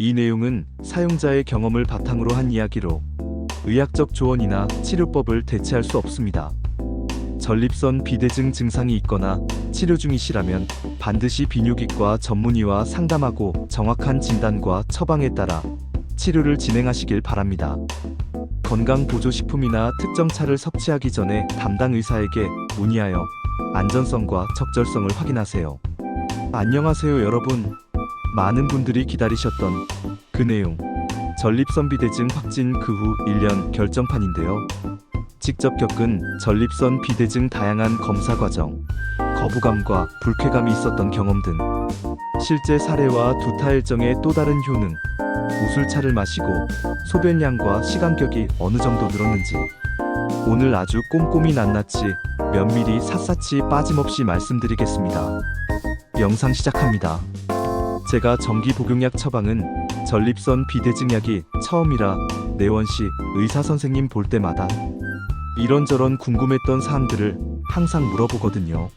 이 내용은 사용자의 경험을 바탕으로 한 이야기로 의학적 조언이나 치료법을 대체할 수 없습니다. 전립선 비대증 증상이 있거나 치료 중이시라면 반드시 비뇨기과 전문의와 상담하고 정확한 진단과 처방에 따라 치료를 진행하시길 바랍니다. 건강보조식품이나 특정차를 섭취하기 전에 담당 의사에게 문의하여 안전성과 적절성을 확인하세요. 안녕하세요 여러분. 많은 분들이 기다리셨던 그 내용, 전립선 비대증 확진 그 후 1년 결정판인데요. 직접 겪은 전립선 비대증 다양한 검사 과정, 거부감과 불쾌감이 있었던 경험 등 실제 사례와 두타 일정의 또 다른 효능, 우술차를 마시고 소변량과 시간격이 어느 정도 늘었는지 오늘 아주 꼼꼼히 낱낱이 면밀히 샅샅이 빠짐없이 말씀드리겠습니다. 영상 시작합니다. 제가 정기 복용약 처방은 전립선 비대증 약이 처음이라 내원시 의사선생님 볼 때마다 이런저런 궁금했던 사항들을 항상 물어보거든요.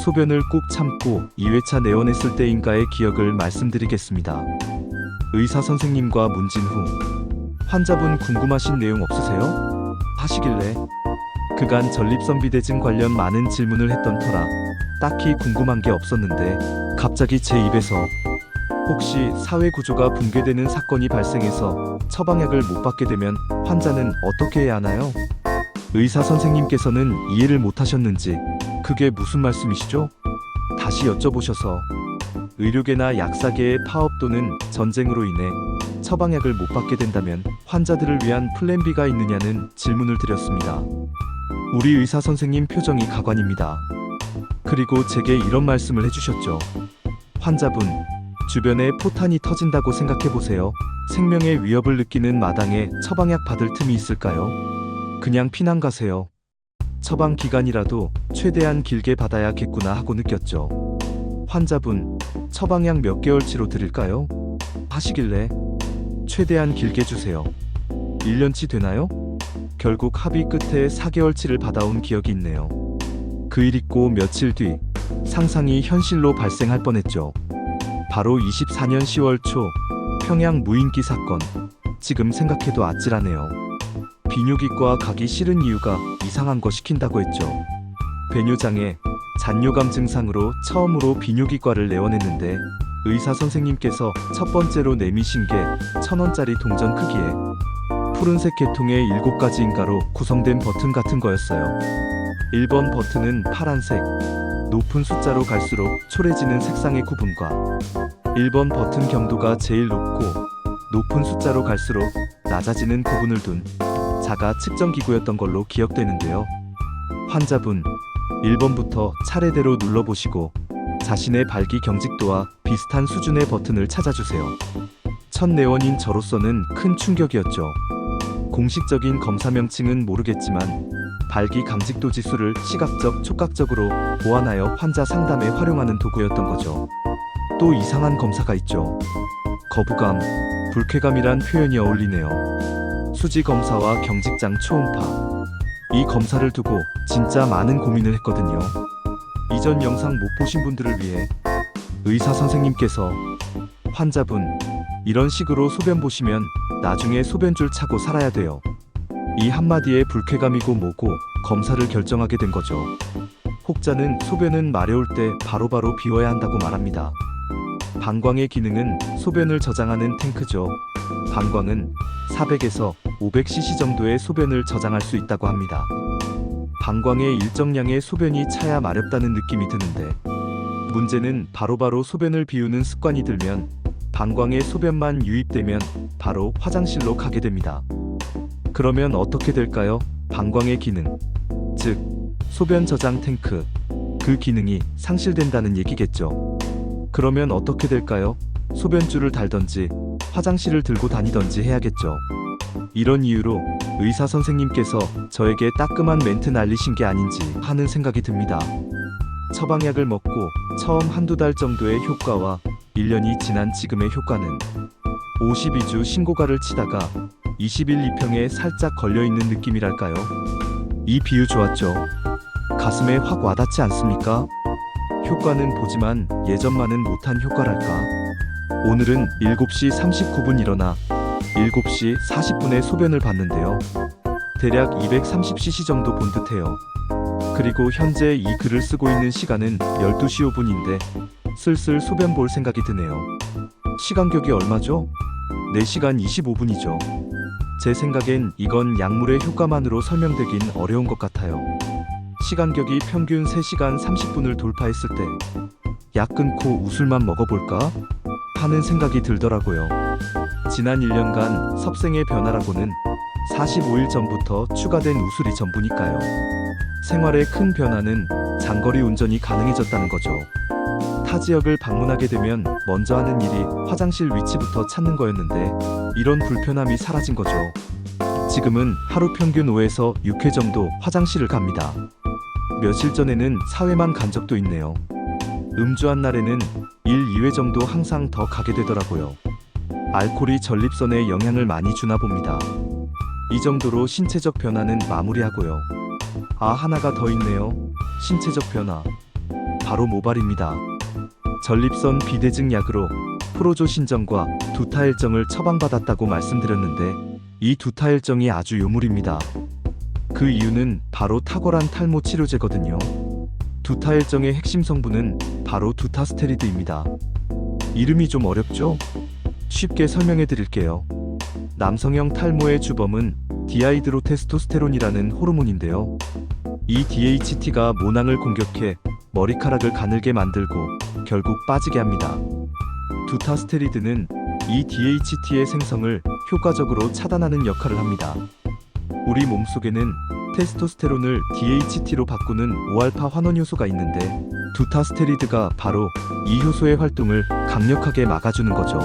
소변을 꾹 참고 2회차 내원했을 때인가의 기억을 말씀드리겠습니다. 의사선생님과 문진 후 환자분 궁금하신 내용 없으세요? 하시길래 그간 전립선 비대증 관련 많은 질문을 했던 터라 딱히 궁금한 게 없었는데 갑자기 제 입에서 혹시 사회구조가 붕괴되는 사건이 발생해서 처방약을 못 받게 되면 환자는 어떻게 해야 하나요? 의사 선생님께서는 이해를 못하셨는지 그게 무슨 말씀이시죠? 다시 여쭤보셔서 의료계나 약사계의 파업 또는 전쟁으로 인해 처방약을 못 받게 된다면 환자들을 위한 플랜 B가 있느냐는 질문을 드렸습니다. 우리 의사 선생님 표정이 가관입니다. 그리고 제게 이런 말씀을 해주셨죠. 환자분, 주변에 포탄이 터진다고 생각해보세요. 생명의 위협을 느끼는 마당에 처방약 받을 틈이 있을까요? 그냥 피난 가세요. 처방 기간이라도 최대한 길게 받아야겠구나 하고 느꼈죠. 환자분, 처방약 몇 개월치로 드릴까요? 하시길래 최대한 길게 주세요. 1년치 되나요? 결국 합의 끝에 4개월치를 받아온 기억이 있네요. 그 일 있고 며칠 뒤 상상이 현실로 발생할 뻔했죠. 바로 24년 10월 초 평양 무인기 사건. 지금 생각해도 아찔하네요. 비뇨기과 가기 싫은 이유가 이상한 거 시킨다고 했죠. 배뇨장애, 잔뇨감 증상으로 처음으로 비뇨기과를 내원했는데 의사 선생님께서 첫 번째로 내미신 게 1,000원짜리 동전 크기에 푸른색 계통의 7가지 인가로 구성된 버튼 같은 거였어요. 1번 버튼은 파란색, 높은 숫자로 갈수록 초래지는 색상의 구분과 1번 버튼 경도가 제일 높고 높은 숫자로 갈수록 낮아지는 구분을 둔 자가 측정기구였던 걸로 기억되는데요. 환자분, 1번부터 차례대로 눌러보시고 자신의 발기 경직도와 비슷한 수준의 버튼을 찾아주세요. 첫 내원인 저로서는 큰 충격이었죠. 공식적인 검사 명칭은 모르겠지만 발기 강직도 지수를 시각적, 촉각적으로 보완하여 환자 상담에 활용하는 도구였던 거죠. 또 이상한 검사가 있죠. 거부감, 불쾌감이란 표현이 어울리네요. 수지 검사와 경직장 초음파. 이 검사를 두고 진짜 많은 고민을 했거든요. 이전 영상 못 보신 분들을 위해 의사 선생님께서 환자분, 이런 식으로 소변 보시면 나중에 소변줄 차고 살아야 돼요. 이 한마디에 불쾌감이고 뭐고 검사를 결정하게 된 거죠. 혹자는 소변은 마려울 때 바로바로 비워야 한다고 말합니다. 방광의 기능은 소변을 저장하는 탱크죠. 방광은 400에서 500cc 정도의 소변을 저장할 수 있다고 합니다. 방광에 일정량의 소변이 차야 마렵다는 느낌이 드는데 문제는 바로바로 소변을 비우는 습관이 들면 방광에 소변만 유입되면 바로 화장실로 가게 됩니다. 그러면 어떻게 될까요? 방광의 기능, 즉 소변 저장 탱크, 그 기능이 상실된다는 얘기겠죠. 그러면 어떻게 될까요? 소변줄을 달던지 화장실을 들고 다니던지 해야겠죠. 이런 이유로 의사 선생님께서 저에게 따끔한 멘트 날리신 게 아닌지 하는 생각이 듭니다. 처방약을 먹고 처음 한두 달 정도의 효과와 1년이 지난 지금의 효과는 52주 신고가를 치다가 20일 2평에 살짝 걸려있는 느낌이랄까요? 이 비유 좋았죠? 가슴에 확 와닿지 않습니까? 효과는 보지만 예전만은 못한 효과랄까? 오늘은 7시 39분 일어나 7시 40분에 소변을 봤는데요. 대략 230cc 정도 본 듯해요. 그리고 현재 이 글을 쓰고 있는 시간은 12시 5분인데 슬슬 소변 볼 생각이 드네요. 시간격이 얼마죠? 4시간 25분이죠. 제 생각엔 이건 약물의 효과만으로 설명되긴 어려운 것 같아요. 시간격이 평균 3시간 30분을 돌파했을 때 약 끊고 우술만 먹어볼까? 하는 생각이 들더라고요. 지난 1년간 섭생의 변화라고는 45일 전부터 추가된 우술이 전부니까요. 생활의 큰 변화는 장거리 운전이 가능해졌다는 거죠. 타 지역을 방문하게 되면 먼저 하는 일이 화장실 위치부터 찾는 거였는데 이런 불편함이 사라진 거죠. 지금은 하루 평균 5에서 6회 정도 화장실을 갑니다. 며칠 전에는 4회만 간 적도 있네요. 음주한 날에는 1, 2회 정도 항상 더 가게 되더라고요. 알코올이 전립선에 영향을 많이 주나 봅니다. 이 정도로 신체적 변화는 마무리하고요. 하나가 더 있네요. 신체적 변화. 바로 모발입니다. 전립선 비대증 약으로 프로조신정과 두타엘정을 처방받았다고 말씀드렸는데 이 두타엘정이 아주 요물입니다. 그 이유는 바로 탁월한 탈모 치료제거든요. 두타엘정의 핵심 성분은 바로 두타스테리드입니다. 이름이 좀 어렵죠? 쉽게 설명해 드릴게요. 남성형 탈모의 주범은 디하이드로테스토스테론이라는 호르몬인데요. 이 DHT가 모낭을 공격해 머리카락을 가늘게 만들고 결국 빠지게 합니다. 두타스테리드는 이 DHT의 생성을 효과적으로 차단하는 역할을 합니다. 우리 몸속에는 테스토스테론을 DHT로 바꾸는 5알파 환원 효소가 있는데 두타스테리드가 바로 이 효소의 활동을 강력하게 막아주는 거죠.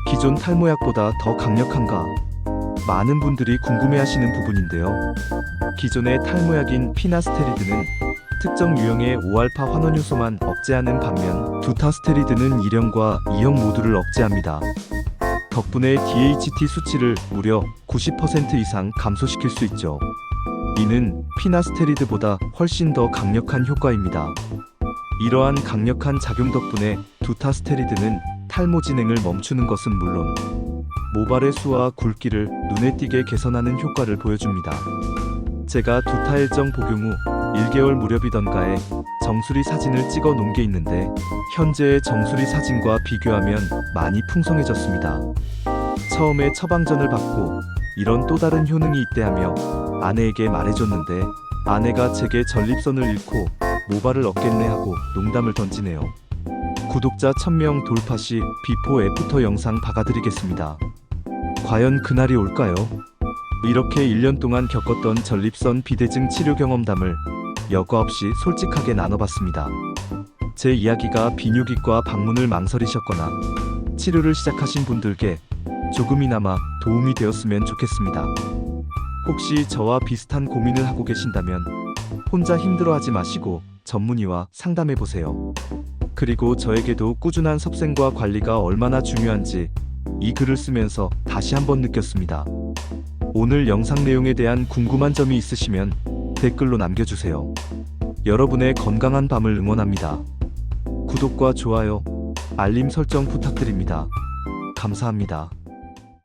기존 탈모약보다 더 강력한가? 많은 분들이 궁금해하시는 부분인데요. 기존의 탈모약인 피나스테리드는 특정 유형의 5알파 환원 효소만 억제하는 반면 두타스테리드는 1형과 2형 모두를 억제합니다. 덕분에 DHT 수치를 무려 90% 이상 감소시킬 수 있죠. 이는 피나스테리드보다 훨씬 더 강력한 효과입니다. 이러한 강력한 작용 덕분에 두타스테리드는 탈모 진행을 멈추는 것은 물론 모발의 수와 굵기를 눈에 띄게 개선하는 효과를 보여줍니다. 제가 두타엘정 복용 후 1개월 무렵이던가에 정수리 사진을 찍어 놓은 게 있는데 현재의 정수리 사진과 비교하면 많이 풍성해졌습니다. 처음에 처방전을 받고 이런 또 다른 효능이 있대하며 아내에게 말해줬는데 아내가 제게 전립선을 잃고 모발을 얻겠네 하고 농담을 던지네요. 구독자 1000명 돌파 시 비포 애프터 영상 박아드리겠습니다. 과연 그날이 올까요? 이렇게 1년 동안 겪었던 전립선 비대증 치료 경험담을 여과 없이 솔직하게 나눠봤습니다. 제 이야기가 비뇨기과 방문을 망설이셨거나 치료를 시작하신 분들께 조금이나마 도움이 되었으면 좋겠습니다. 혹시 저와 비슷한 고민을 하고 계신다면 혼자 힘들어하지 마시고 전문의와 상담해보세요. 그리고 저에게도 꾸준한 섭생과 관리가 얼마나 중요한지 이 글을 쓰면서 다시 한번 느꼈습니다. 오늘 영상 내용에 대한 궁금한 점이 있으시면 댓글로 남겨주세요. 여러분의 건강한 밤을 응원합니다. 구독과 좋아요, 알림 설정 부탁드립니다. 감사합니다.